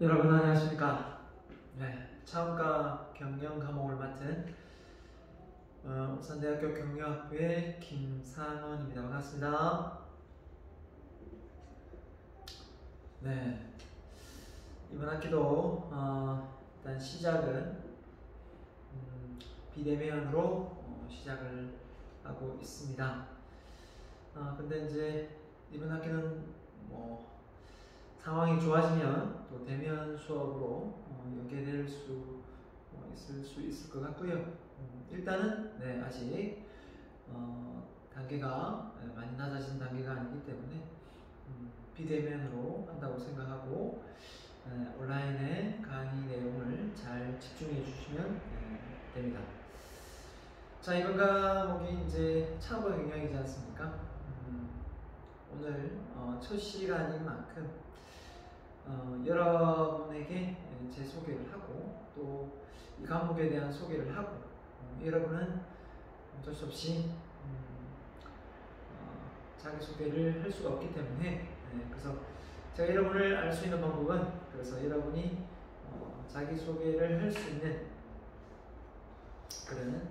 여러분 안녕하십니까? 네, 차원과 경영 과목을 맡은 울산대학교 경영학부의 김상원입니다. 반갑습니다. 네, 이번 학기도 일단 시작은 비대면으로 시작을 하고 있습니다. 근데 이제 이번 학기는 상황이 좋아지면 또 대면 수업으로 연계될 수 있을 수 있을 것 같고요. 일단은 아직 단계가 많이 낮아진 단계가 아니기 때문에 비대면으로 한다고 생각하고 온라인의 강의 내용을 잘 집중해 주시면 됩니다. 자, 이번 과목이 이제 차원과 경영이지 않습니까? 오늘 첫 시간인 만큼 여러분에게 제 소개를 하고 또 이 과목에 대한 소개를 하고 여러분은 어쩔 수 없이 자기소개를 할 수가 없기 때문에 그래서 제가 여러분을 알 수 있는 방법은 그래서 여러분이 자기소개를 할 수 있는 그런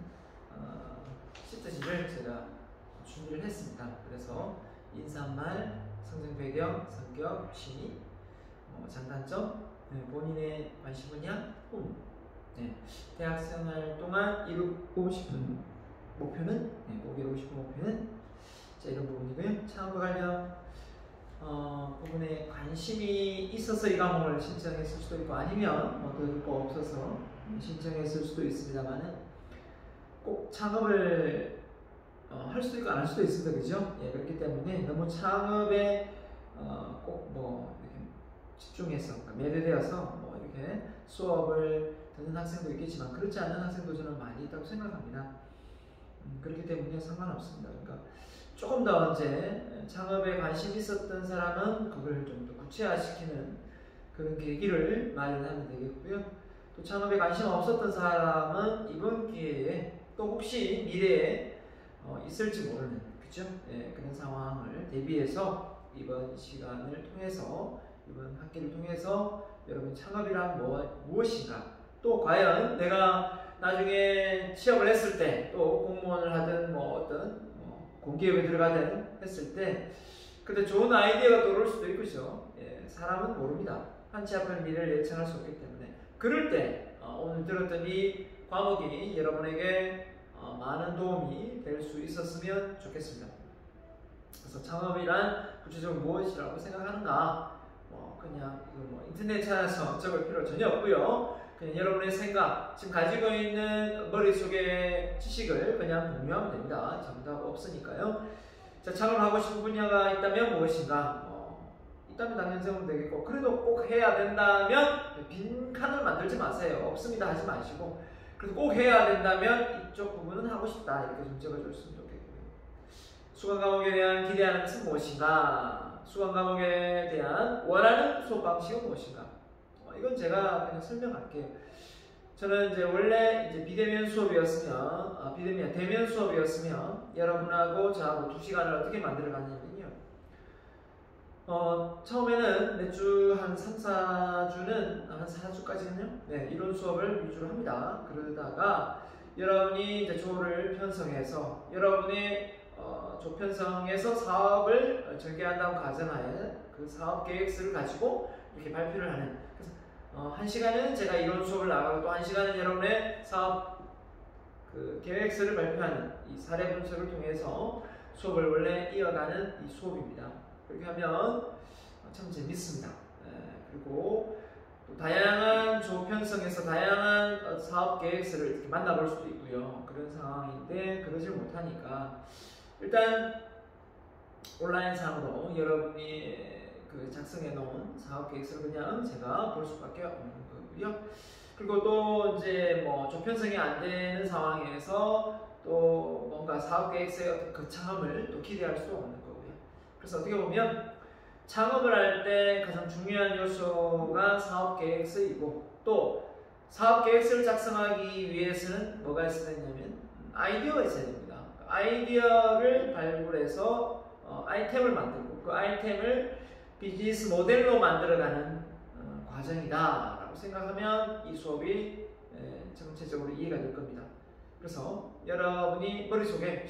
시트지를 제가 준비를 했습니다. 그래서 인사말, 성장 배경, 성격, 취미, 장단점, 본인의 관심 분야, 꿈, 대학생활 동안 이루고 싶은 목표는, 꼭 이루고 싶은 목표는 이런 부분이고요. 차원과 관련 부분에 관심이 있어서 이 과목을 신청했을 수도 있고 아니면 들을 거 없어서 신청했을 수도 있습니다만은 꼭 창업을 할 수도 있고 안 할 수도 있습니다. 그죠? 그렇기 때문에 너무 창업에 꼭 이렇게 집중해서 매료되어서 이렇게 수업을 듣는 학생도 있겠지만 그렇지 않은 학생도 저는 많이 있다고 생각합니다. 그렇기 때문에 상관없습니다. 그러니까 조금 더 이제 창업에 관심이 있었던 사람은 그걸 좀 더 구체화시키는 그런 계기를 마련하면 되겠고요. 또 창업에 관심 없었던 사람은 이번 기회에 또 혹시 미래에 있을지 모르는 그죠? 그런 상황을 대비해서 이번 시간을 통해서 이번 학기를 통해서 여러분 창업이란 무엇인가 또 과연 내가 나중에 취업을 했을 때 또 공무원을 하든 어떤 공기업에 들어가든 했을 때 그때 좋은 아이디어가 떠오를 수도 있고요. 사람은 모릅니다. 한치 앞의 미래를 예측할 수 없기 때문에 그럴 때 오늘 들었던 이 과목이 여러분에게 많은 도움이 될 수 있었으면 좋겠습니다. 그래서 창업이란 구체적으로 무엇이라고 생각하는가 그냥 인터넷 찾아서 적을 필요 전혀 없고요. 그냥 여러분의 생각, 지금 가지고 있는 머릿속의 지식을 그냥 공유하면 됩니다. 정답 없으니까요. 자, 창업을 하고 싶은 분야가 있다면 무엇인가? 있다면 당연히 세우면 되겠고 그래도 꼭 해야 된다면 빈 칸을 만들지 마세요. 없습니다 하지 마시고 그래도 꼭 해야 된다면 이쪽 부분은 하고 싶다 이렇게 좀 적어줬으면 좋겠고요. 수강 과목에 대한 기대하는 것은 무엇인가? 수강 과목에 대한 원하는 수업 방식은 무엇인가? 이건 제가 그냥 설명할게요. 저는 이제 원래 비대면 수업이었으면, 대면 수업이었으면 여러분하고 저하고 2시간을 어떻게 만들어 갔냐면요. 처음에는 매주 한 3, 4주는, 한 4주까지는요, 이론 수업을 위주로 합니다. 그러다가 여러분이 이제 조를 편성해서 여러분의 조편성에서 사업을 전개한다고 가정하에 그 사업 계획서를 가지고 이렇게 발표를 하는 그래서 1시간은 제가 이론 수업을 나가고 또 1시간은 여러분의 사업 그 계획서를 발표하는 이 사례 분석을 통해서 수업을 원래 이어가는 이 수업입니다. 그렇게 하면 참 재밌습니다. 그리고 또 다양한 조편성에서 다양한 사업 계획서를 이렇게 만나볼 수도 있고요. 그런 상황인데 그러질 못하니까 일단 온라인상으로 여러분이 작성해 놓은 사업 계획서를 그냥 제가 볼 수밖에 없는 거고요. 그리고 또 이제 조편성이 안 되는 상황에서 또 뭔가 사업 계획서의 어떤 거창함을 또 기대할 수 없는 거고요. 그래서 어떻게 보면 창업을 할 때 가장 중요한 요소가 사업 계획서이고 또 사업 계획서를 작성하기 위해서는 뭐가 있어야 되냐면 아이디어가 있어야 됩니다. 아이디어를 발굴해서 아이템을 만들고 그 아이템을 비즈니스 모델로 만들어가는 과정이다 라고 생각하면 이 수업이 전체적으로 이해가 될 겁니다. 그래서 여러분이 머릿속에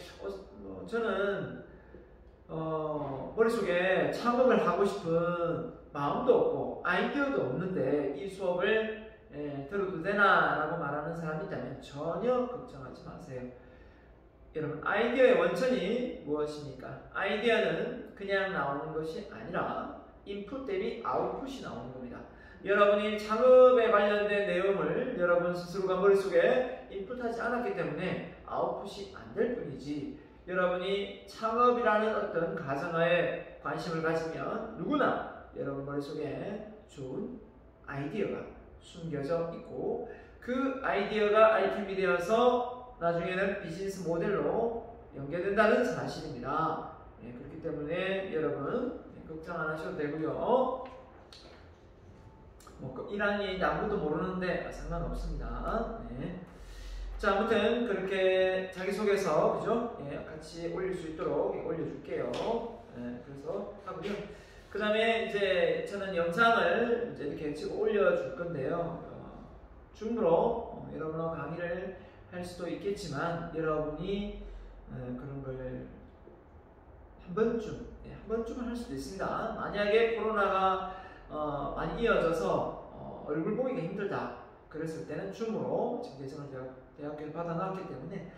저는 머릿속에 창업을 하고 싶은 마음도 없고 아이디어도 없는데 이 수업을 들어도 되나 라고 말하는 사람이 있다면 전혀 걱정하지 마세요. 여러분, 아이디어의 원천이 무엇입니까? 아이디어는 그냥 나오는 것이 아니라 인풋 대비 아웃풋이 나오는 겁니다. 여러분이 창업에 관련된 내용을 여러분 스스로가 머릿속에 인풋하지 않았기 때문에 아웃풋이 안 될 뿐이지, 여러분이 창업이라는 어떤 가정하에 관심을 가지면 누구나 여러분 머릿속에 좋은 아이디어가 숨겨져 있고, 그 아이디어가 아이템이 되어서 나중에는 비즈니스 모델로 연계된다는 사실입니다. 그렇기 때문에 여러분 걱정 안 하셔도 되고요. 1학년인데 아무도 모르는데 상관없습니다. 자, 아무튼 그렇게 자기소개서 그죠? 같이 올릴 수 있도록 올려줄게요. 그래서 하고요. 그 다음에 이제 저는 영상을 이제 이렇게 찍어 올려줄 건데요. 줌으로 여러분과 강의를 할 수도 있겠지만, 여러분이 그런 걸 한 번쯤은 할 수도 있습니다. 만약에 코로나가 많이 이어져서 얼굴 보기가 힘들다 그랬을 때는 줌으로, 지금 예전을 제가 대학교에서 받아놨기 때문에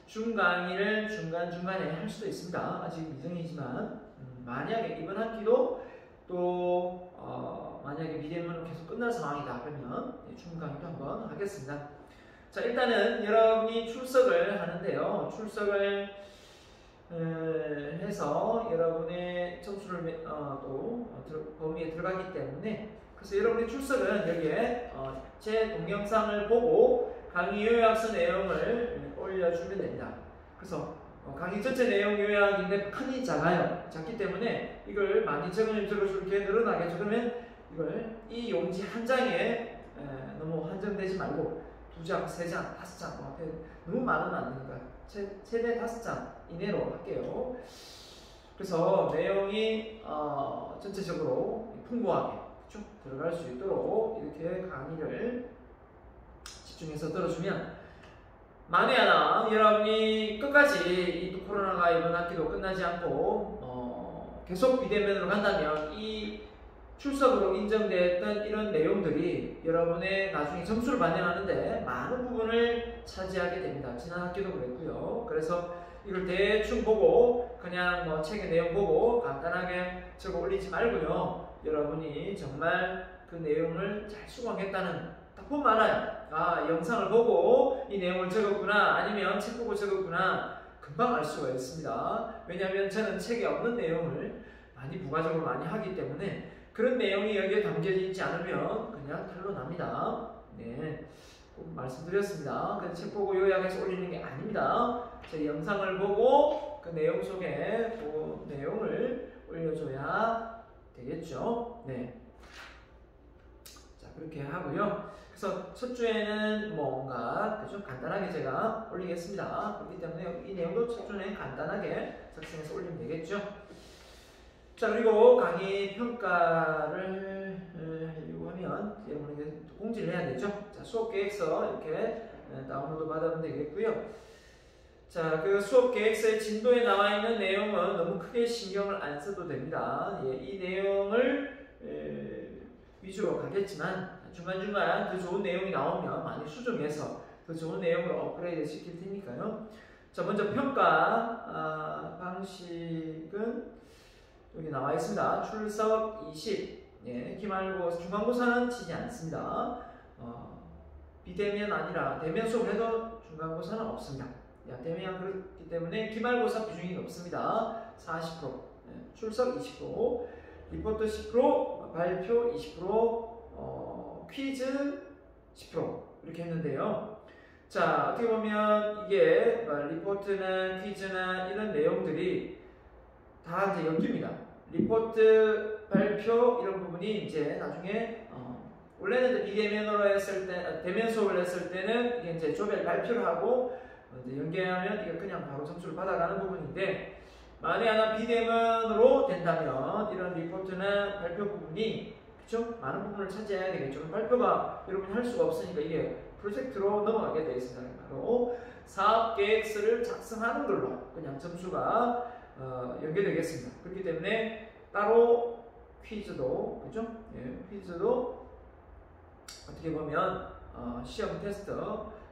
줌 강의를 중간중간에 할 수도 있습니다. 아직 미정이지만 만약에 이번 학기도 또 만약에 미대면으로 계속 끝날 상황이다 그러면 줌 강의도 한번 하겠습니다. 자, 일단은 여러분이 출석을 하는데요. 출석을 해서 여러분의 점수를 또 범위에 들어가기 때문에, 그래서 여러분의 출석은 여기에 제 동영상을 보고 강의 요약서 내용을 올려주면 됩니다. 그래서 강의 전체 내용 요약인데 크기 작기 때문에 이걸 많이 들어줄게 늘어나겠죠. 그러면 이걸 이 용지 한 장에 너무 한정되지 말고 2장, 3장, 5장 너무 많으면 안 되니까 최대 5장 이내로 할게요. 그래서 내용이 전체적으로 풍부하게 쭉 들어갈 수 있도록 이렇게 강의를 집중해서 들어주면, 만에 하나 여러분이 끝까지 이 코로나가 이번 학기도 끝나지 않고 계속 비대면으로 간다면 이 출석으로 인정됐던 이런 내용들이 여러분의 나중에 점수를 반영하는데 많은 부분을 차지하게 됩니다. 지난 학기도 그랬고요. 그래서 이걸 대충 보고 그냥 책의 내용 보고 간단하게 적어 올리지 말고요. 여러분이 정말 그 내용을 잘 수강했다는, 딱 보면 알아요. 아, 영상을 보고 이 내용을 적었구나, 아니면 책 보고 적었구나, 금방 알 수가 있습니다. 왜냐하면 저는 책에 없는 내용을 많이 부가적으로 많이 하기 때문에 그런 내용이 여기에 담겨져 있지 않으면 그냥 탈로 납니다. 꼭 말씀드렸습니다. 그래서 책 보고 요약해서 올리는 게 아닙니다. 제 영상을 보고 그 내용 속에 그 내용을 올려줘야 되겠죠. 자, 그렇게 하고요. 그래서 첫 주에는 뭔가 좀 간단하게 제가 올리겠습니다. 그렇기 때문에 이 내용도 첫 주에 간단하게 작성해서 올리면 되겠죠. 자, 그리고 강의 평가를 하려고 하면 여러분에게 공지를 해야 되죠. 자, 수업 계획서 이렇게 다운로드 받으면 되겠고요. 자, 그 수업 계획서의 진도에 나와 있는 내용은 너무 크게 신경을 안 써도 됩니다. 이 내용을 위주로 가겠지만 중간중간 더 좋은 내용이 나오면 많이 수정해서 더 좋은 내용으로 업그레이드 시킬 테니까요. 자, 먼저 평가 방식은 여기 나와 있습니다. 출석 20. 기말고사, 중간고사는 치지 않습니다. 비대면 아니라 대면 수업을 해도 중간고사는 없습니다. 대면 그렇기 때문에 기말고사 비중이 높습니다. 40%, 출석 20%, 리포트 10%, 발표 20%, 퀴즈 10% 이렇게 했는데요. 자, 어떻게 보면 이게 리포트나 퀴즈나 이런 내용들이 다 이제 연기입니다. 리포트, 발표 이런 부분이 이제 나중에 원래는 비대면으로 했을 때, 대면 수업을 했을 때는 이게 이제 조별 발표를 하고 이제 연계하면 이게 그냥 바로 점수를 받아가는 부분인데, 만에 하나 비대면으로 된다면 이런 리포트나 발표 부분이 그죠? 많은 부분을 차지해야 되겠죠. 발표가 여러분이 할 수가 없으니까 이게 프로젝트로 넘어가게 되어 있습니다. 바로 사업 계획서를 작성하는 걸로 그냥 점수가 연계되겠습니다. 그렇기 때문에 따로 퀴즈도, 그죠? 예, 퀴즈도 어떻게 보면 시험 테스트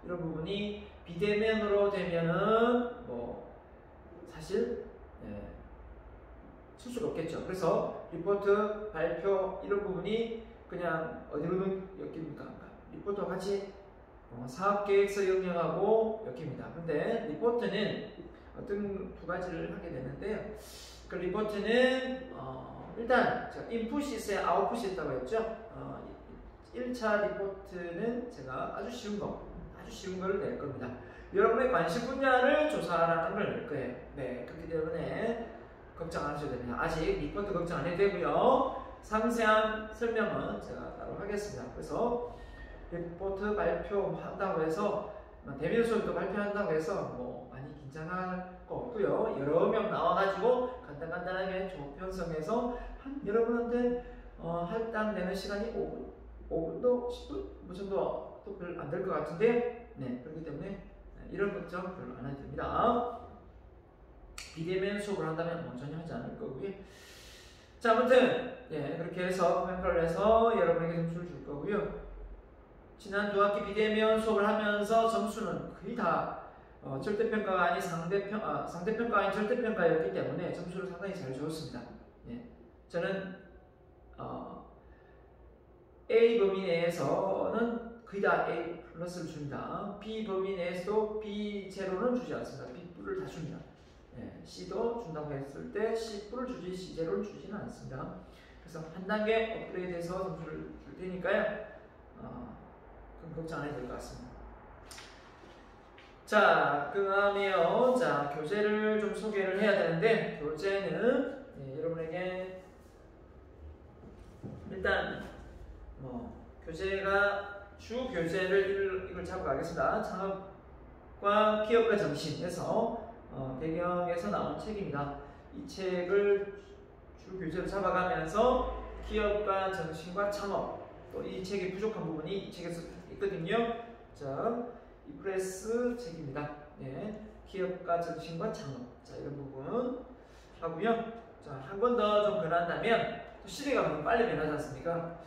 이런 부분이 비대면으로 되면은 뭐 사실 쓸 수가 없겠죠. 그래서 리포트, 발표 이런 부분이 그냥 어디로 엮입니까? 리포트와 같이 사업계획서 영역하고 엮입니다. 근데 리포트는 어떤 두 가지를 하게 되는데요. 그 리포트는 일단 제가 인풋이 있어야 아웃풋이 있다고 했죠. 1차 리포트는 제가 아주 쉬운 거를 낼 겁니다. 여러분의 관심 분야를 조사하라는 걸 낼 거예요. 네, 그렇기 때문에 걱정 안 하셔도 됩니다. 아직 리포트 걱정 안 해도 되고요. 상세한 설명은 제가 따로 하겠습니다. 그래서 리포트 발표한다고 해서 대면 수업도 발표한다고 해서 뭐 많이 긴장할 거 없고요. 여러 명 나와가지고 간단하게 조편성해서 한 여러분한테 할당되는 시간이 5분도 10분 뭐 정도 또 별로 안 될 것 같은데, 네, 그렇기 때문에 이런 걱정 별로 안 해도 됩니다. 비대면 수업을 한다면 전혀 하지 않을 거고요. 자, 아무튼 그렇게 해서 평가를 해서 여러분에게 점수를 줄 거고요. 지난 두 학기 비대면 수업을 하면서 점수는 거의 다 절대평가가 아닌 상대평가 아닌 절대평가였기 때문에 점수를 상당히 잘 줬습니다. 저는 A 범위 내에서는 거의 다 A 플러스를 줍니다. B 범위 내에서도 B 제로는 주지 않습니다. B 뿔을 다 줍니다. C도 준다고 했을 때 C 뿔을 주지 C 제로를 주지는 않습니다. 그래서 한 단계 업그레이드해서 점수를 줄 테니까요. 그럼 걱정 안 해도 될 것 같습니다. 자, 그 다음에요. 자, 교재를 좀 소개를 해야 되는데, 교재는 여러분에게 일단 교재가 주 교재를 이걸 잡아가겠습니다. 창업과 기업가 정신에서 배경에서 나온 책입니다. 이 책을 주 교재로 잡아가면서 기업가 정신과 창업, 또 이 책이 부족한 부분이 이 책에서 있거든요. 자, 이 프레스 책입니다. 기업가 정신과 창업. 자, 이런 부분 하고요. 자, 한 번 더 좀 변한다면, 또 시대가 너무 빨리 변하지 않습니까?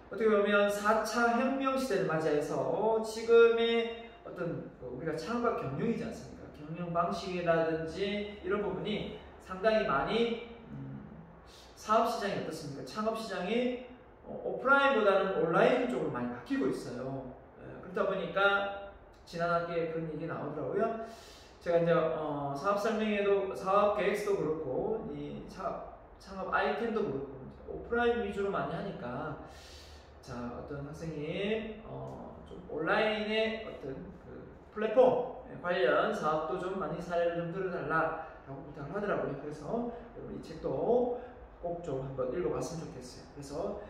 어떻게 보면 4차 혁명 시대를 맞이해서 지금의 어떤 우리가 창업과 경영이지 않습니까? 경영 방식이라든지 이런 부분이 상당히 많이 사업 시장이 어떻습니까? 창업 시장이 오프라인보다는 온라인 쪽으로 많이 바뀌고 있어요. 그러다 보니까 지난 학기에 그런 얘기 나오더라고요. 제가 이제 사업 설명회도, 사업 계획서도 그렇고 이 창업 아이템도 그렇고 오프라인 위주로 많이 하니까, 자, 어떤 학생이 좀 온라인의 어떤 그 플랫폼 관련 사업도 좀 많이 사례를 좀 들어달라라고 부탁을 하더라고요. 그래서 여러분 이 책도 꼭 좀 한번 읽어봤으면 좋겠어요. 그래서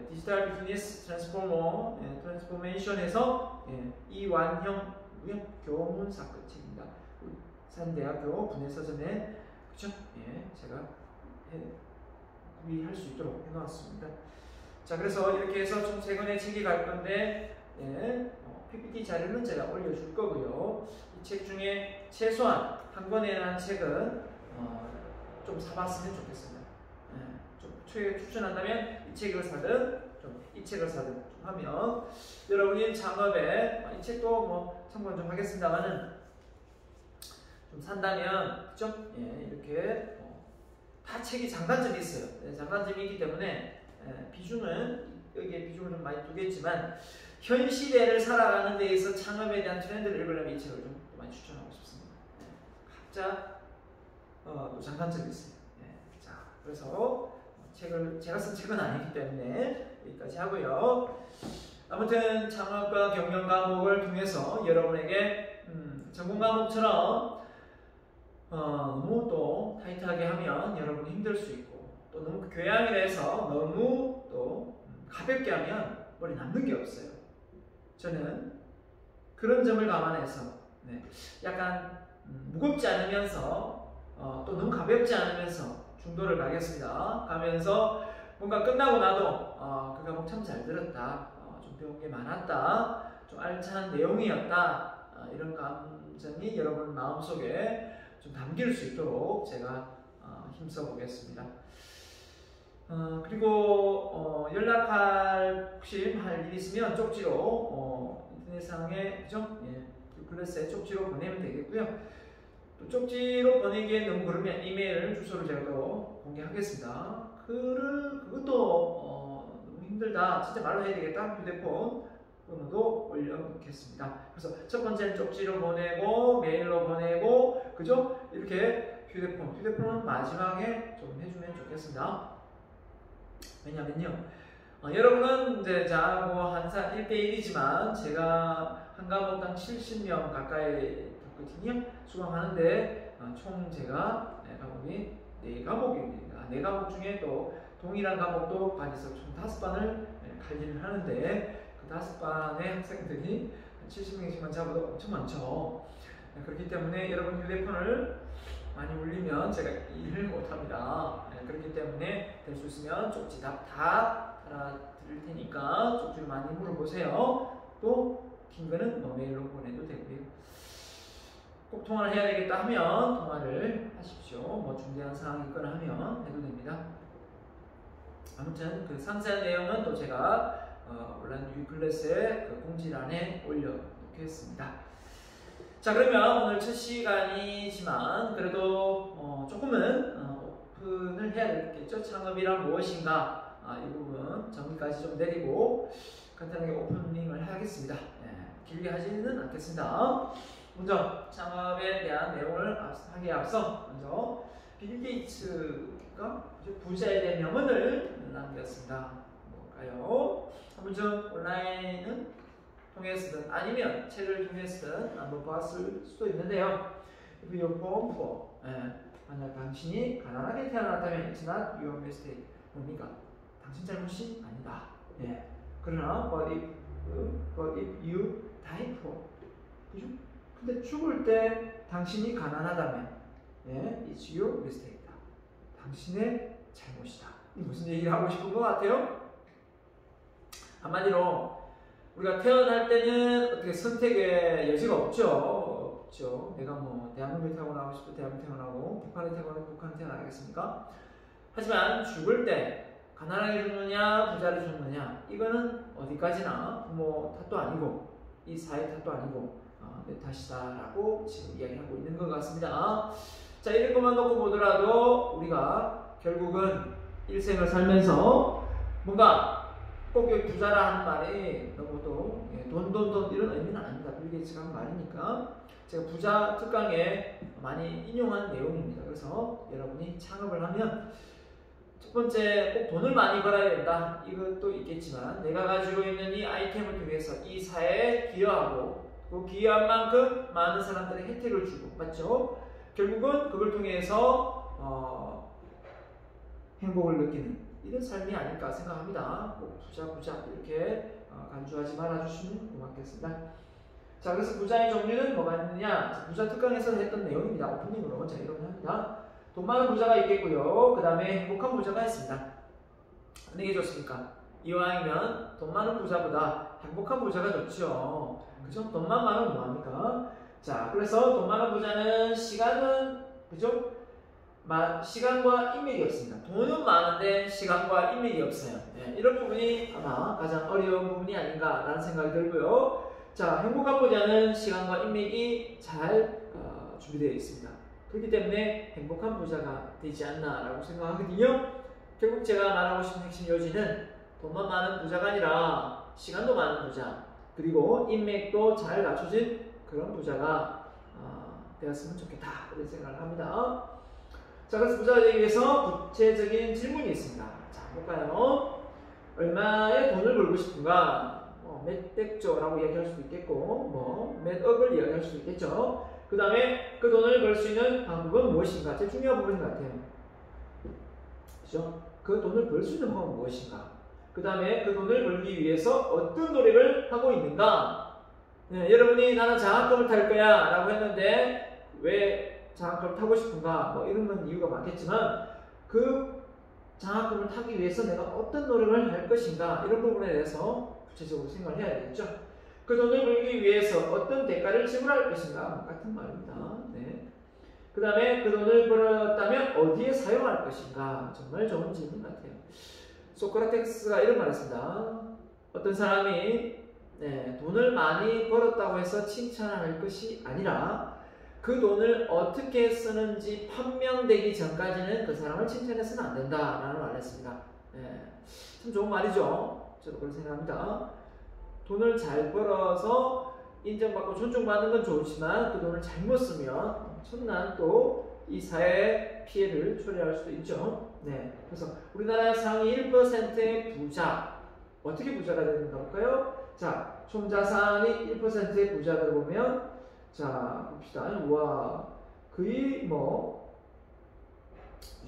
디지털 비즈니스 트랜스포메이션에서 이완형 교문 사건 책입니다. 산대학교 분해서점에, 그쵸? 제가 구입할 수 있도록 해놓았습니다. 자, 그래서 이렇게 해서 총 3권의 책이 갈 건데, PPT 자료는 제가 올려줄 거고요. 이 책 중에 최소한 한 권에 대한 책은 좀 사봤으면 좋겠습니다. 좀 추천한다면 이 책을 사든 좀 이 책을 사든 좀 하면 여러분이 창업에 이 책도 뭐 참고 좀 하겠습니다만은 좀 산다면, 그죠? 이렇게 다 책이 장단점이 있어요. 장단점이 있기 때문에 비중은 여기에 비중을 좀 많이 두겠지만 현 시대를 살아가는 데 있어 창업에 대한 트렌드를 읽으려면 이 책을 좀 많이 추천하고 싶습니다. 각자 또 장단점이 있어요. 자, 그래서 책을 제가 쓴 책은 아니기 때문에 여기까지 하고요. 아무튼 창업과 경영 과목을 통해서 여러분에게 전공 과목처럼 너무 또 타이트하게 하면 여러분이 힘들 수 있고, 또 너무 교양이라 해서 너무 또 가볍게 하면 머리 남는 게 없어요. 저는 그런 점을 감안해서 약간 무겁지 않으면서 또 너무 가볍지 않으면서 중도를 가겠습니다. 가면서 뭔가 끝나고 나도 그 과목 참 잘 들었다, 좀 배운 게 많았다, 좀 알찬 내용이었다, 이런 감정이 여러분 마음속에 좀 담길 수 있도록 제가 힘써 보겠습니다. 그리고 연락할 혹시 할 일이 있으면 쪽지로 인터넷상에 그죠? 유클래스에 쪽지로 보내면 되겠고요. 또 쪽지로 보내기에 너무 그러면 이메일 주소를 제가 또 공개하겠습니다. 그것도 너무 힘들다, 진짜 말로 해야 되겠다, 휴대폰 번호도 올려놓겠습니다. 그래서 첫 번째는 쪽지로 보내고 메일로 보내고 그죠? 이렇게 휴대폰은 마지막에 좀 해주면 좋겠습니다. 왜냐면요, 여러분은 이제 저하고 항상 1대1이지만 제가 한 과목당 70명 가까이 있거든요. 수강하는데 총 제가 과목이 4과목입니다. 4과목 중에 또 동일한 과목도 반에서 총 5반을 관리를 하는데 그 5반의 학생들이 70명씩만 잡아도 엄청 많죠. 그렇기 때문에 여러분 휴대폰을 많이 울리면 제가 일을 못합니다. 그렇기 때문에 될 수 있으면 쪽지 답 다 알아드릴 테니까 쪽지로 많이 물어보세요. 또 긴 거는 메일로 보내도 되고요. 꼭 통화를 해야 되겠다 하면 통화를 하십시오. 뭐 중대한 사항이 있거나 하면 해도 됩니다. 아무튼 그 상세한 내용은 또 제가 온라인 유클래스의 그 공지란에 올려놓겠습니다. 자, 그러면 오늘 첫 시간이지만 그래도 조금은 오픈을 해야 되겠죠. 창업이란 무엇인가, 이 부분 정리까지 좀 내리고 간단하게 오프닝을 하겠습니다. 길게 하지는 않겠습니다. 먼저 창업에 대한 내용을 하기에 앞서 먼저 빌 게이츠가 부자에 대한 명언을 남겼습니다. 뭘까요? 먼저 온라인은 통해서든 아니면 책을 통해서든 한번 봤을 수도 있는데요. If you're born poor, 만약 당신이 가난하게 태어났다면 it's not your mistake. 뭡니까? 당신 잘못이 아니다. 그러나 but if you die poor, 그죠? 근데 죽을 때 당신이 가난하다면 it's your mistake다. 당신의 잘못이다. 이 무슨 얘기를 하고 싶은 것 같아요? 한마디로 우리가 태어날 때는 어떻게 선택의 여지가 없죠. 내가 뭐 대한민국에 태어나고 싶을 때 대한민국에 태어나고 북한에 태어나고 북한에 태어나겠습니까? 하지만 죽을 때 가난하게 죽느냐 부자를 죽느냐 이거는 어디까지나 부모 탓도 아니고 이 사회 탓도 아니고 내 탓이다라고 지금 이야기하고 있는 것 같습니다. 자, 이런 것만 놓고 보더라도 우리가 결국은 일생을 살면서 뭔가 꼭 여기 부자라 하는 말이 너무 또 돈 이런 의미는 아닙니다. 빌 게이츠가 한 말이니까 제가 부자 특강에 많이 인용한 내용입니다. 그래서 여러분이 창업을 하면 첫 번째 꼭 돈을 많이 벌어야 된다, 이것도 있겠지만 내가 가지고 있는 이 아이템을 통해서 이 사회에 기여하고 그 기여한 만큼 많은 사람들의 혜택을 주고, 맞죠? 결국은 그걸 통해서 행복을 느끼는 이런 삶이 아닐까 생각합니다. 꼭 부자 이렇게 간주하지 말아주시면 고맙겠습니다. 자, 그래서 부자의 종류는 뭐가 있느냐? 부자 특강에서 했던 내용입니다. 오프닝으로 자, 이렇게 합니다. 돈 많은 부자가 있겠고요. 그 다음에 행복한 부자가 있습니다. 어느 게 좋습니까? 이왕이면 돈 많은 부자보다 행복한 부자가 좋죠. 그죠? 돈만 많으면 뭐합니까? 자, 그래서 돈 많은 부자는 시간은, 그죠? 시간과 인맥이 없습니다. 돈은 많은데 시간과 인맥이 없어요. 이런 부분이 아마 가장 어려운 부분이 아닌가라는 생각이 들고요. 자, 행복한 부자는 시간과 인맥이 잘 준비되어 있습니다. 그렇기 때문에 행복한 부자가 되지 않나라고 생각하거든요. 결국 제가 말하고 싶은 핵심 요지는 돈만 많은 부자가 아니라 시간도 많은 부자, 그리고 인맥도 잘 갖춰진 그런 부자가 되었으면 좋겠다, 그런 생각을 합니다. 자, 그래서 부자가 되기 위해서 구체적인 질문이 있습니다. 자, 볼까요? 얼마의 돈을 벌고 싶은가? 몇 백조라고 이야기할 수도 있겠고, 몇 억을 이야기할 수도 있겠죠. 그 다음에 그 돈을 벌 수 있는 방법은 무엇인가? 제일 중요한 부분인 것 같아요. 그죠? 그 돈을 벌 수 있는 방법은 무엇인가? 그 다음에 그 돈을 벌기 위해서 어떤 노력을 하고 있는가? 여러분이 나는 장학금을 탈 거야 라고 했는데 왜 장학금을 타고 싶은가? 이런 건 이유가 많겠지만 그 장학금을 타기 위해서 내가 어떤 노력을 할 것인가 이런 부분에 대해서 구체적으로 생각을 해야 되겠죠. 그 돈을 벌기 위해서 어떤 대가를 지불할 것인가 같은 말입니다. 네. 그 다음에 그 돈을 벌었다면 어디에 사용할 것인가 정말 좋은 질문 같아요. 소크라테스가 이런 말을 했습니다. 어떤 사람이 돈을 많이 벌었다고 해서 칭찬할 것이 아니라 그 돈을 어떻게 쓰는지 판명되기 전까지는 그 사람을 칭찬해서는 안 된다라는 말을 했습니다. 참 좋은 말이죠. 저도 그렇게 생각합니다. 돈을 잘 벌어서 인정받고 존중받는 건 좋지만 그 돈을 잘못 쓰면 엄청난 또 이 사회에 피해를 초래할 수도 있죠. 그래서 우리나라 상위 1%의 부자 어떻게 부자가 되는가 볼까요? 자, 총 자산이 1%의 부자들 보면 자 봅시다. 와 거의 뭐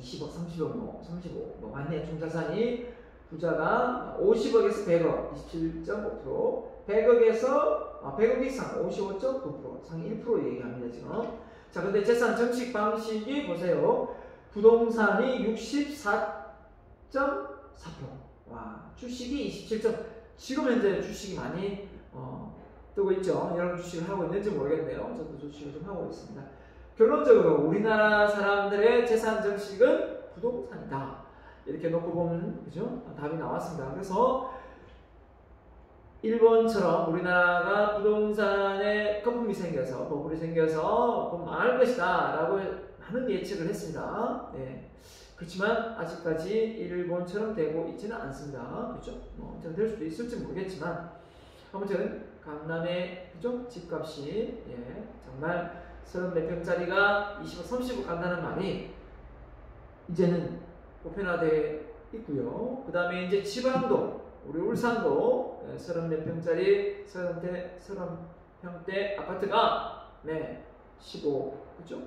20억, 30억, 35억 많네. 총 자산이 부자가 50억에서 100억 27.5%, 100억 이상 55.9%, 상위 1% 얘기합니다 지금. 자, 근데 재산 정식 방식이 보세요. 부동산이 64.4%, 와, 주식이 27. 지금 현재 주식이 많이 뜨고 있죠. 여러분 주식을 하고 있는지 모르겠네요. 저도 주식을 좀 하고 있습니다. 결론적으로 우리나라 사람들의 재산 정식은 부동산이다. 이렇게 놓고 보면 그죠? 답이 나왔습니다. 그래서 일본처럼 우리나라가 부동산에 거품이 생겨서 버블이 생겨서 망할 것이다 라고 많은 예측을 했습니다. 그렇지만 아직까지 일본처럼 되고 있지는 않습니다. 그죠? 될 수도 있을지 모르겠지만 아무튼 강남의 그죠? 집값이 정말 30몇 평짜리가 20억, 30억 간다는 말이 이제는 보편화되어 있고요. 그 다음에 이제 지방도 우리 울산도 30몇 평짜리 30평대 아파트가 15 그죠?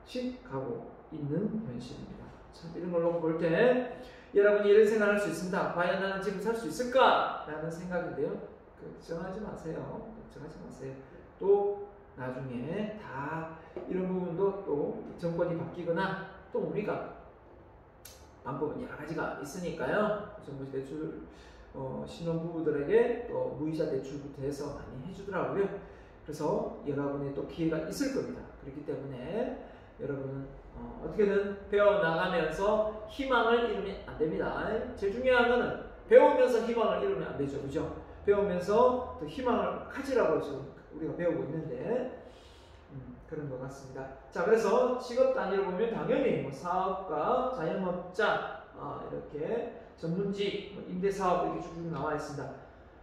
씩 가고 있는 현실입니다. 참 이런 걸 놓고 볼 때 여러분이 이런 생각을 할 수 있습니다. 과연 나는 지금 살 수 있을까? 라는 생각인데요. 걱정하지 마세요. 걱정하지 마세요. 또 나중에 다 이런 부분도 또 정권이 바뀌거나 또 우리가 방법은 여러 가지가 있으니까요. 정부 대출 신혼부부들에게 또 무이자 대출부터 해서 많이 해주더라고요. 그래서 여러분의 또 기회가 있을 겁니다. 그렇기 때문에 여러분은 어떻게든 배워나가면서 희망을 잃으면 안 됩니다. 제일 중요한 거는 배우면서 희망을 잃으면 안 되죠. 그죠? 배우면서 또 희망을 가지라고 지금 우리가 배우고 있는데 그런 것 같습니다. 자, 그래서 직업 단위로 보면 당연히 뭐 사업가, 자영업자 이렇게 전문직, 임대사업 이렇게 쭉 나와 있습니다.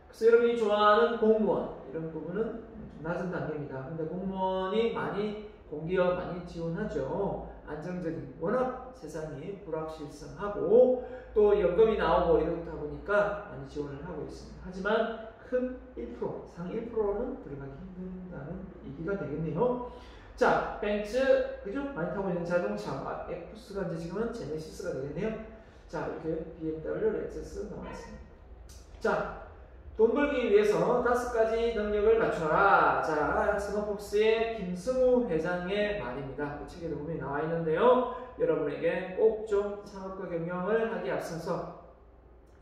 그래서 여러분이 좋아하는 공무원 이런 부분은 낮은 단계입니다. 근데 공무원이 많이 공기업 많이 지원하죠. 안정적인 워낙 세상이 불확실성하고 또 연금이 나오고 이렇다 보니까 많이 지원을 하고 있습니다. 하지만 큰 1%, 상 1%는 들어가기 힘든다는 얘기가 되겠네요. 자, 벤츠 그죠? 많이 타고 있는 자동차 X가 이제 지금은 제네시스가 되겠네요. 자, 이렇게 BMW, 렉서스 나왔습니다. 자, 돈 벌기 위해서 5가지 능력을 갖춰라. 자, 스노폭스의 김승우 회장의 말입니다. 그 책에도 보면 나와 있는데요. 여러분에게 꼭 좀 창업과 경영을 하기에 앞서서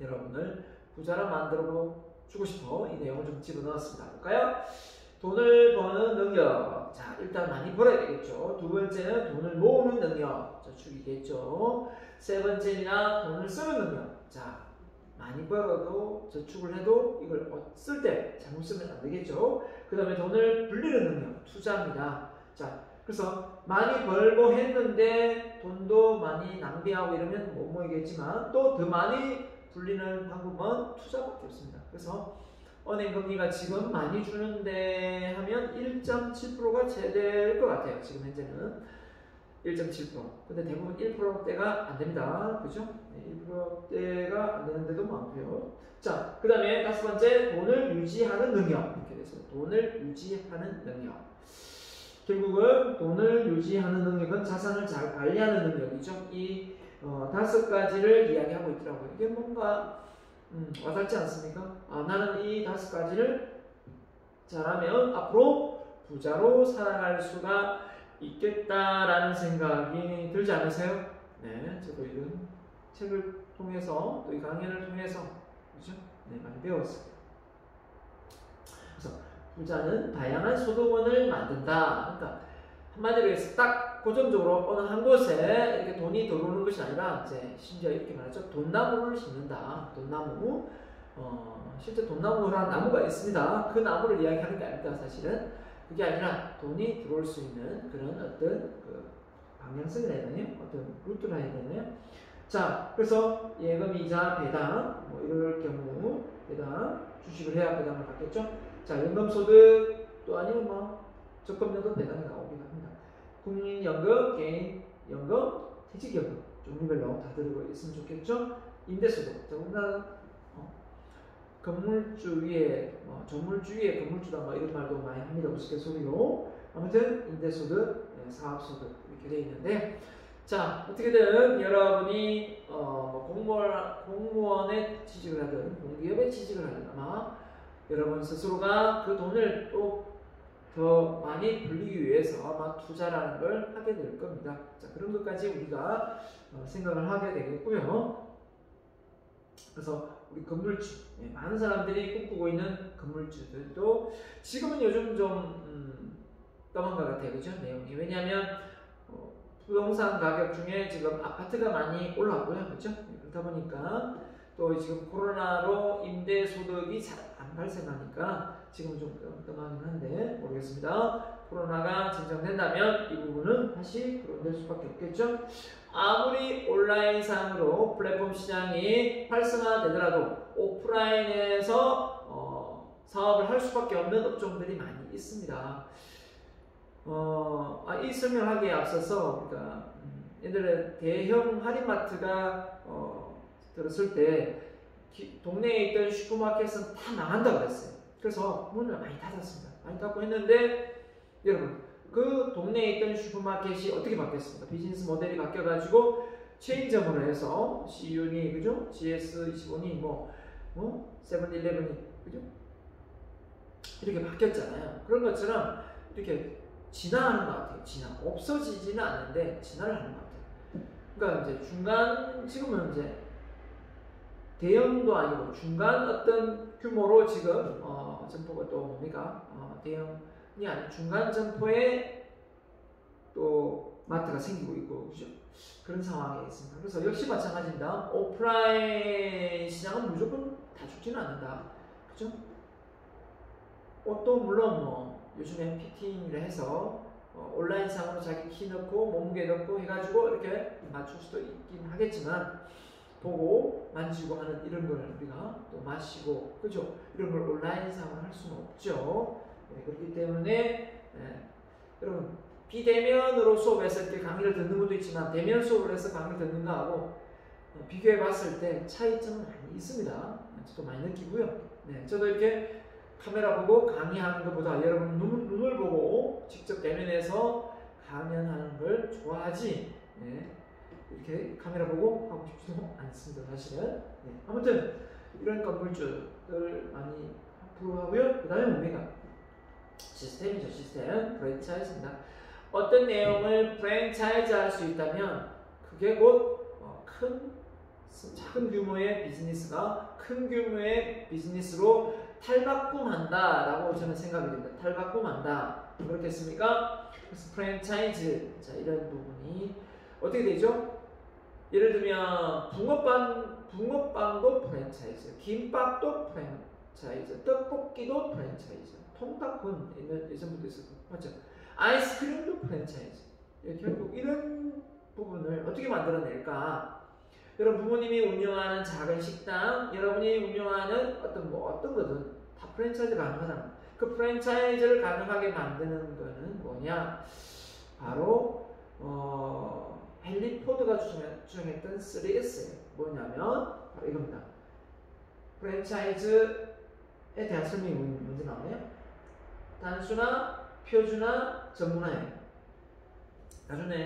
여러분을 부자로 만들어 주고 싶어 이 내용을 좀 집어넣었습니다. 볼까요? 돈을 버는 능력. 자, 일단 많이 벌어야 되겠죠. 두 번째는 돈을 모으는 능력. 저축이겠죠. 세 번째는 돈을 쓰는 능력. 자, 많이 벌어도 저축을 해도 이걸 쓸 때 잘못 쓰면 안 되겠죠. 그 다음에 돈을 불리는 능력. 투자입니다. 자, 그래서 많이 벌고 했는데 돈도 많이 낭비하고 이러면 못 모이겠지만 또 더 많이 불리는 방법은 투자밖에 없습니다. 그래서 은행 금리가 지금 많이 주는데 하면 1.7%가 제대일 것 같아요. 지금 현재는 1.7%. 근데 대부분 1%대가 안 됩니다. 그죠? 1%대가 안 되는 데도 많고요. 자, 그 다음에 5번째, 돈을 유지하는 능력. 이렇게 돼서 돈을 유지하는 능력. 결국은 돈을 유지하는 능력은 자산을 잘 관리하는 능력이죠. 이 5가지를 이야기하고 있더라고요. 이게 뭔가 와닿지 않습니까? 나는 이 5가지를 잘하면 앞으로 부자로 살아갈 수가 있겠다라는 생각이 들지 않으세요? 네, 저도 이런 책을 통해서 또 이 강연을 통해서 그죠? 네, 많이 배웠어요. 그래서 부자는 다양한 소득원을 만든다. 그러니까 한마디로 해서 딱 고정적으로 어느 한 곳에 이렇게 돈이 들어오는 것이 아니라 이제 심지어 이렇게 말하죠. 돈나무를 심는다. 돈나무. 실제 돈나무란 나무가 있습니다. 그 나무를 이야기하는 게 아닙니다. 사실은 그게 아니라 돈이 들어올 수 있는 그런 어떤 그 방향성이라 해야 되나요? 어떤 루트라 해야 되나요? 자, 그래서 예금, 이자, 배당 뭐 이럴 경우 배당 주식을 해야 배당을 받겠죠. 자, 연금소득 또 아니면 뭐 적금연금 배당이 나오긴 합니다. 국민연금, 개인연금, 퇴직연금 종류별로 다 들어가 있으면 좋겠죠. 임대소득, 자, 우리나라 건물주 위에 건물주 위에 건물주다 뭐 이런 말도 많이 합니다. 우스갯소리로. 아무튼 임대소득, 사업소득 이렇게 되어 있는데, 자, 어떻게든 여러분이 공무원에 취직을 하든 공기업에 취직을 하든 아마 여러분 스스로가 그 돈을 또 더 많이 불리기 위해서 아마 투자라는 걸 하게 될 겁니다. 자, 그런 것까지 우리가 생각을 하게 되겠고요. 그래서 우리 건물주, 많은 사람들이 꿈꾸고 있는 건물주들도 지금은 요즘 좀 떠만 것 같아요. 그죠? 내용이. 왜냐하면 부동산 가격 중에 지금 아파트가 많이 올랐고요. 그렇죠? 그렇다 보니까 또 지금 코로나로 임대 소득이 잘 안 발생하니까 지금 좀 뜸하긴 한데 모르겠습니다. 코로나가 진정된다면 이 부분은 다시 그런될 수밖에 없겠죠. 아무리 온라인상으로 플랫폼 시장이 활성화되더라도 오프라인에서 사업을 할 수밖에 없는 업종들이 많이 있습니다. 이 설명하기에 앞서서 그러니까 예전에 대형 할인마트가 들었을 때 동네에 있던 슈퍼마켓은 다 망한다고 그랬어요. 그래서 문을 많이 닫았습니다. 많이 닫고 했는데 여러분 그 동네에 있던 슈퍼마켓이 어떻게 바뀌었습니까? 비즈니스 모델이 바뀌어가지고 체인점으로 해서 CU니 그죠? GS25니 세븐일레븐이 그죠? 이렇게 바뀌었잖아요. 그런 것처럼 이렇게 진화하는 것 같아요. 없어지지는 않는데 진화를 하는 것 같아요. 그러니까 이제 중간 지금은 이제 대형도 아니고 중간 어떤 규모로 지금 점포가 또 뭡니까? 대형이 아닌 중간 점포에 또 마트가 생기고 있고 그죠? 그런 상황에 있습니다. 그래서 역시 마찬가지입니다. 오프라인 시장은 무조건 다 죽지는 않는다. 그죠? 옷도 물론 요즘엔 피팅을 해서 온라인상으로 자기 키 넣고 몸무게 넣고 해가지고 이렇게 맞출 수도 있긴 하겠지만 보고 만지고 하는 이런 거를 우리가 또 마시고 그죠? 이런 걸 온라인상으로 할 수는 없죠. 그렇기 때문에 여러분 비대면으로 수업했을 때 강의를 듣는 분도 있지만 대면 수업을 해서 강의를 듣는 거하고 비교해 봤을 때 차이점은 많이 있습니다. 저도 많이 느끼고요. 저도 이렇게 카메라 보고 강의하는 것보다 여러분 눈을 보고 직접 대면해서 강연하는 걸 좋아하지 이렇게 카메라 보고 하고 싶지도 않습니다. 사실은. 아무튼 이런 건물주들 많이 부러워하고요. 그 다음에 뭡니까? 시스템이죠. 시스템. 프랜차이즈입니다. 어떤 내용을 프랜차이즈 할 수 있다면 그게 곧 작은 규모의 비즈니스가 큰 규모의 비즈니스로 탈바꿈한다 라고 저는 생각이 됩니다. 탈바꿈한다. 그렇겠습니까? 그래서 프랜차이즈, 자, 이런 부분이 어떻게 되죠? 예를 들면 붕어빵도 프랜차이즈, 김밥도 프랜차이즈, 떡볶이도 프랜차이즈, 통닭은 예전부터 있었고 맞죠? 아이스크림도 프랜차이즈. 결국 이런 부분을 어떻게 만들어낼까? 여러분 부모님이 운영하는 작은 식당, 여러분이 운영하는 어떤 거든 다 프랜차이즈 가능하다. 그 프랜차이즈를 가능하게 만드는 거는 뭐냐? 바로 헨리 포드가 주장했던 3S예요. 뭐냐면 바로 이겁니다. 프랜차이즈에 대한 설명이 먼저 나오네요. 단순화, 표준화, 전문화예요.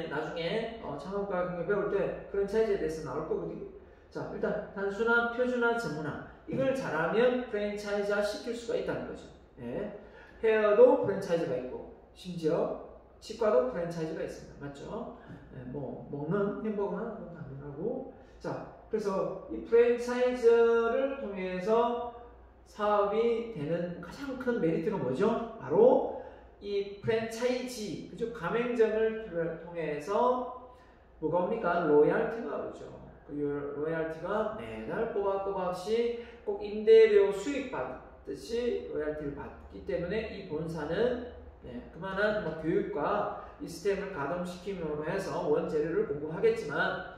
나중에 창업가 경영 배울 때 프랜차이즈에 대해서 나올 거거든요. 자, 일단 단순화, 표준화, 전문화 이걸 잘하면 프랜차이즈화 시킬 수가 있다는 거죠. 헤어도 프랜차이즈가 있고 심지어 치과도 프랜차이즈가 있습니다. 맞죠? 먹는 햄버거는 가능하고 자, 그래서 이 프랜차이즈를 통해서 사업이 되는 가장 큰 메리트가 뭐죠? 바로 이 프랜차이지, 그죠? 가맹점을 통해서 뭐가 옵니까? 로얄티가 오죠. 그 로얄티가 매달 꼬박꼬박씩 꼭 임대료 수익 받듯이 로얄티를 받기 때문에 이 본사는 그만한 뭐 교육과 이 시스템을 가동시킴으로 해서 원재료를 공급하겠지만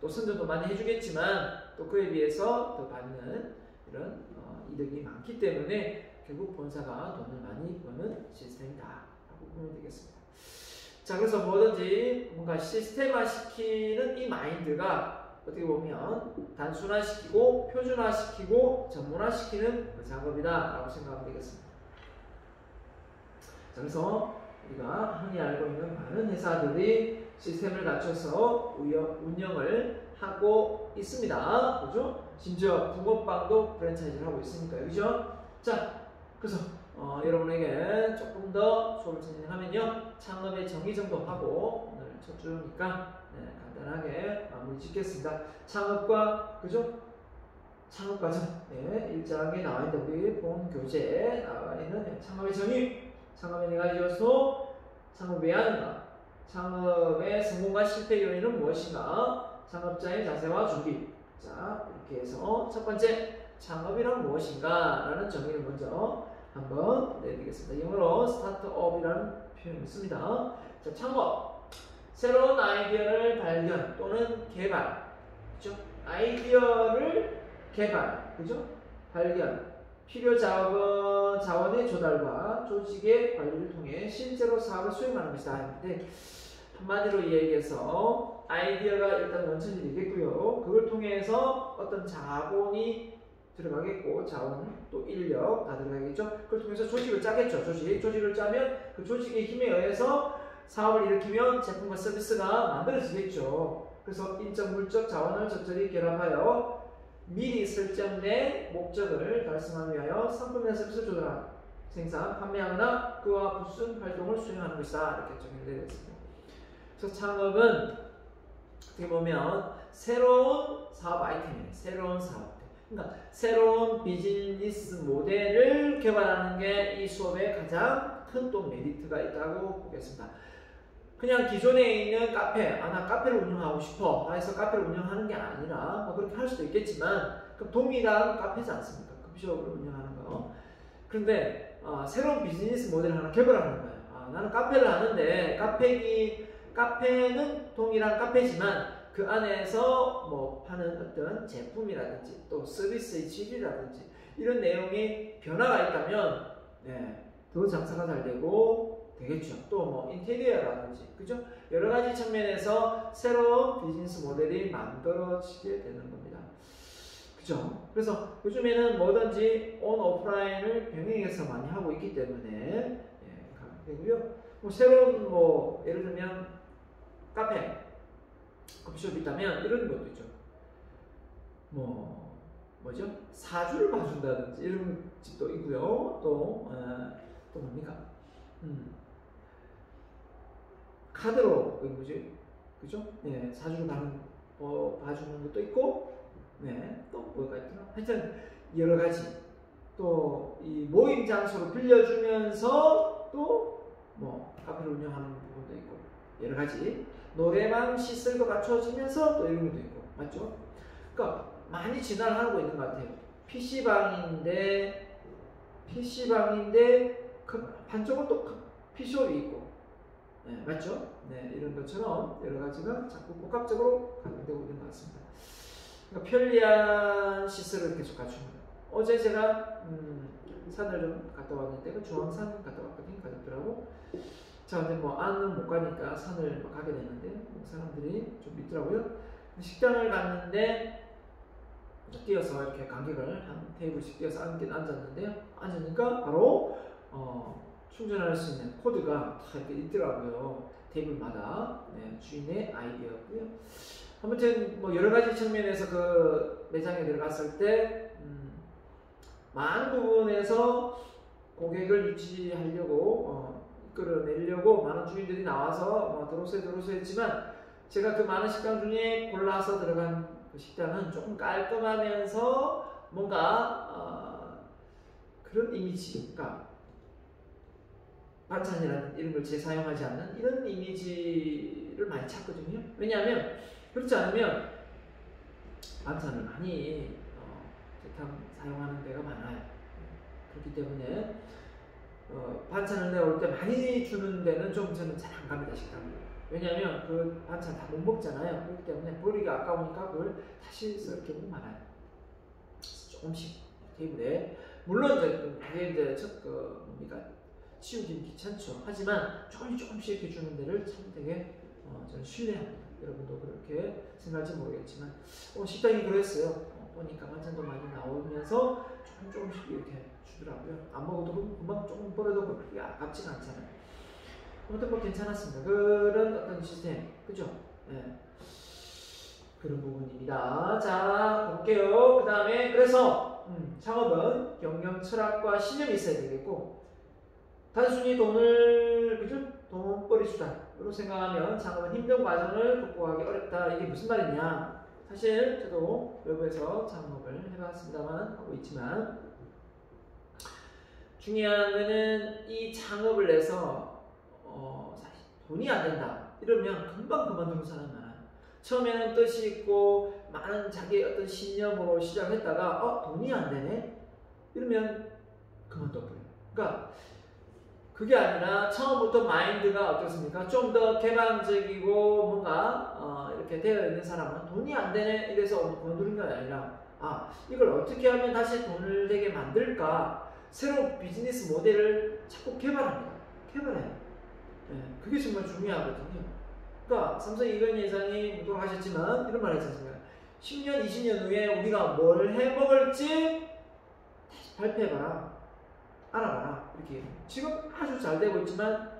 또 선전도 많이 해주겠지만 또 그에 비해서 더 받는 이런 이득이 많기 때문에 결국 본사가 돈을 많이 버는 시스템이다 라고 보면 되겠습니다. 자, 그래서 뭐든지 뭔가 시스템화 시키는 이 마인드가 어떻게 보면 단순화시키고 표준화시키고 전문화시키는 그 작업이다 라고 생각하면 되겠습니다. 자, 그래서 우리가 흔히 알고 있는 많은 회사들이 시스템을 갖춰서 운영을 하고 있습니다. 그죠? 심지어 붕어빵도 프랜차이즈를 하고 있으니까요. 그죠? 자, 그래서 여러분에게 조금 더 수업을 진행하면요. 창업의 정의 정도 하고 오늘 첫 주니까 간단하게 마무리 짓겠습니다. 창업과, 그죠? 창업 과정, 1장에 나와 있는 우리 본 교재에 나와 있는 창업의 정의, 창업의 4가지 요소, 창업 왜 하는가, 창업의 성공과 실패 요인은 무엇인가, 창업자의 자세와 준비. 자, 이렇게 해서 첫 번째, 창업이란 무엇인가 라는 정의를 먼저 한번 내드리겠습니다. 영어로 스타트업이라는 표현을 씁니다. 자, 창업, 새로운 아이디어를 발견 또는 개발, 그죠? 아이디어를 개발, 그죠? 발견, 필요 자원의 조달과 조직의 관리를 통해 실제로 사업을 수행하는 것이다. 근데 한마디로 얘기해서 아이디어가 일단 원천이 되겠고요. 그걸 통해서 어떤 자본이 들어가겠고, 자원 또 인력 다 들어가겠죠. 그걸 통해서 조직을 짜겠죠. 조직을 짜면 그 조직의 힘에 의해서 사업을 일으키면 제품과 서비스가 만들어지겠죠. 그래서 인적, 물적 자원을 적절히 결합하여 미리 설정된 목적을 달성하기 위하여 상품이나 서비스를 조달하는 생산, 판매하거나 그와 무슨 활동을 수행하는 것이다. 이렇게 정의되어 있습니다. 그래서 창업은 어떻게 보면 새로운 사업 아이템이에요. 새로운 사업. 그러니까 새로운 비즈니스 모델을 개발하는 게 이 수업의 가장 큰 또 메리트가 있다고 보겠습니다. 그냥 기존에 있는 카페, 나 카페를 운영하고 싶어 해서 카페를 운영하는 게 아니라 뭐 그렇게 할 수도 있겠지만 그럼 동일한 카페지 않습니까? 커피숍을 운영하는 거. 그런데 새로운 비즈니스 모델을 하나 개발하는 거예요. 나는 카페를 하는데 카페는 동일한 카페지만 그 안에서 뭐 파는 어떤 제품이라든지 또 서비스의 질이라든지 이런 내용이 변화가 있다면 더 장사가 잘 되겠죠. 또 뭐 인테리어라든지, 그죠? 여러 가지 측면에서 새로운 비즈니스 모델이 만들어지게 되는 겁니다. 그죠? 그래서 요즘에는 뭐든지 온 오프라인을 병행해서 많이 하고 있기 때문에 되고요. 뭐 새로운 뭐 예를 들면 카페, 커피숍이 있다면 이런 것도 있죠. 뭐죠? 사주를 봐준다든지 이런 집도 있고요. 또 뭡니까? 카드로 뭐지? 그죠? 사주를 봐주는 것도 있고, 또 뭐가 있더라? 하여튼 여러 가지. 또 이 모임 장소로 빌려주면서 또 뭐 카페를 운영하는 부분도 있고 여러 가지. 노래방 시설도 갖춰지면서 또 이런 것도 있고, 맞죠? 그러니까 많이 진화를 하고 있는 것 같아요. PC방인데 한쪽은 또 PC숍이 있고, 맞죠? 이런 것처럼 여러 가지가 자꾸 복합적으로 가동되고 있는 것 같습니다. 그러니까 편리한 시설을 계속 갖춥니다. 어제 제가 산을 좀 갔다 왔는데 그 중앙산 갔다 왔거든요, 가족들하고. 자, 근데 뭐 안은 못 가니까 산을 가게 됐는데 사람들이 좀 있더라고요. 식당을 갔는데 뛰어서 이렇게 관객을 한 테이블씩 뛰어서 앉았는데요. 앉으니까 바로 충전할 수 있는 코드가 다 이렇게 있더라고요. 테이블마다. 주인의 아이디어고요. 아무튼 뭐 여러 가지 측면에서 그 매장에 들어갔을 때 많은 부분에서 고객을 유치하려고 이끌어내려고 많은 주인들이 나와서 들어오세요 했지만 제가 그 많은 식당 중에 골라서 들어간 그 식당은 조금 깔끔하면서 뭔가 그런 이미지, 그러니까 반찬이라는 이런 걸 재사용하지 않는 이런 이미지를 많이 찾거든요. 왜냐하면 그렇지 않으면 반찬을 많이 사용하는 데가 많아요. 그렇기 때문에 반찬을 내올 때 많이 주는 데는 좀 저는 잘 안 갑니다, 식당에. 왜냐하면 그 반찬 다 못 먹잖아요. 그렇기 때문에 버리기가 아까우니까 그걸 다시 쓸 경우가 많아요. 조금씩 테이블에. 물론 그게 이제 치우기는 귀찮죠. 하지만 조금씩 이렇게 주는 데를 참 되게 저는 신뢰합니다. 여러분도 그렇게 생각할지 모르겠지만 식당이 그랬어요. 보니까 반찬도 많이 나오면서 조금씩 이렇게 주더라고요. 안 먹어도 금방 조금 버려도 그렇게 아깝지가 않잖아요. 아무튼 뭐 괜찮았습니다. 그런 어떤 시스템, 그죠? 네. 그런 부분입니다. 자, 볼게요. 그 다음에 그래서 창업은 경영 철학과 신념이 있어야 되겠고, 단순히 돈을, 그죠? 돈벌이 수단으로 생각하면 창업은 힘든 과정을 극복하기 어렵다. 이게 무슨 말이냐? 사실 저도 외부에서 창업을 해봤습니다만, 하고 있지만, 중요한 거는 이 창업을 해서 사실 돈이 안 된다 이러면 금방 그만두는 사람이 많아요. 처음에는 뜻이 있고 많은 자기의 어떤 신념으로 시작했다가 돈이 안 되네 이러면 그만둬버려요. 그러니까 그게 아니라 처음부터 마인드가 어떻습니까? 좀 더 개방적이고 뭔가 이렇게 되어 있는 사람은 돈이 안 되네 이래서 그만두는 게 아니라 이걸 어떻게 하면 다시 돈을 되게 만들까 새로운 비즈니스 모델을 자꾸 개발합니다. 개발해요. 네, 그게 정말 중요하거든요. 그러니까 삼성 이건희 회장이 돌아가셨지만 이런 말 했지 않습니까? 10년, 20년 후에 우리가 뭘 해먹을지 다시 발표해봐라. 알아봐라. 이렇게 지금 아주 잘 되고 있지만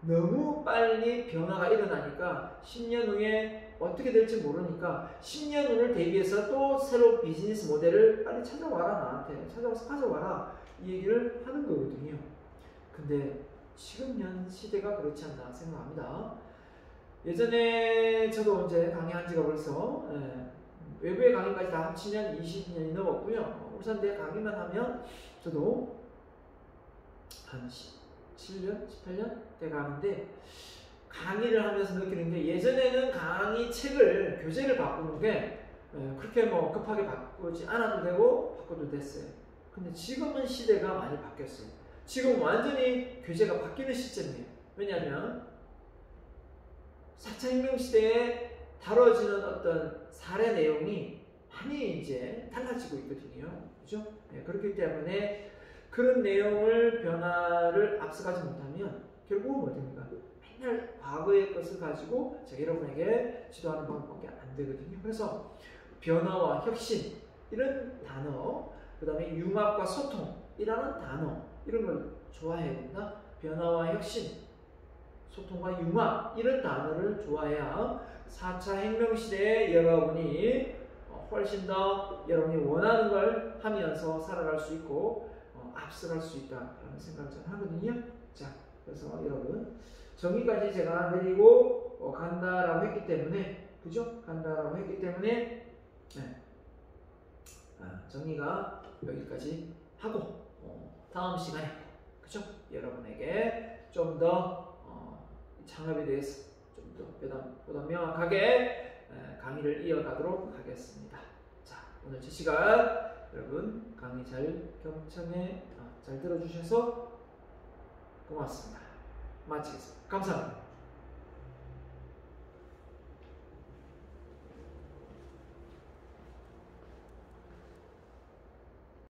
너무 빨리 변화가 일어나니까 10년 후에 어떻게 될지 모르니까 10년 후를 대비해서 또 새로운 비즈니스 모델을 빨리 찾아와라. 나한테 찾아와서 가져와라. 이 얘기를 하는 거거든요. 근데 지금 현 시대가 그렇지 않나 생각합니다. 예전에 저도 이제 강의한 지가 벌써 외부의 강의까지 다 합치면 20년이 넘었고요. 울산대 강의만 하면 저도 한 17년, 18년 돼 가는데 강의를 하면서 느끼는 게 예전에는 강의 책을 교재를 바꾸는 게 그렇게 뭐 급하게 바꾸지 않아도 되고 바꿔도 됐어요. 근데 지금은 시대가 많이 바뀌었어요. 지금 완전히 교재가 바뀌는 시점이에요. 왜냐하면 4차 혁명 시대에 다뤄지는 어떤 사례 내용이 많이 이제 달라지고 있거든요. 그죠? 네, 그렇기 때문에 그런 내용을 변화를 앞서가지 못하면 결국은 뭐 됩니까? 맨날 과거의 것을 가지고 제가 여러분에게 지도하는 방법밖에 안 되거든요. 그래서 변화와 혁신 이런 단어, 그 다음에 융합과 소통이라는 단어 이런 걸 좋아해야 된다. 변화와 혁신, 소통과 융합 이런 단어를 좋아해야 4차 혁명 시대에 여러분이 훨씬 더 여러분이 원하는 걸 하면서 살아갈 수 있고 앞서갈 수 있다라는 생각을 저는 하거든요. 자, 그래서 여러분 정의까지 제가 내리고 간다라고 했기 때문에, 그죠? 간다라고 했기 때문에 정의가 여기까지 하고 다음 시간에, 그죠? 여러분에게 좀 더 창업에 대해서 좀 더 보다 명확하게 강의를 이어가도록 하겠습니다. 자, 오늘 제 시간 여러분 강의 잘 경청해 잘 들어주셔서 고맙습니다. 마치겠습니다. 감사합니다.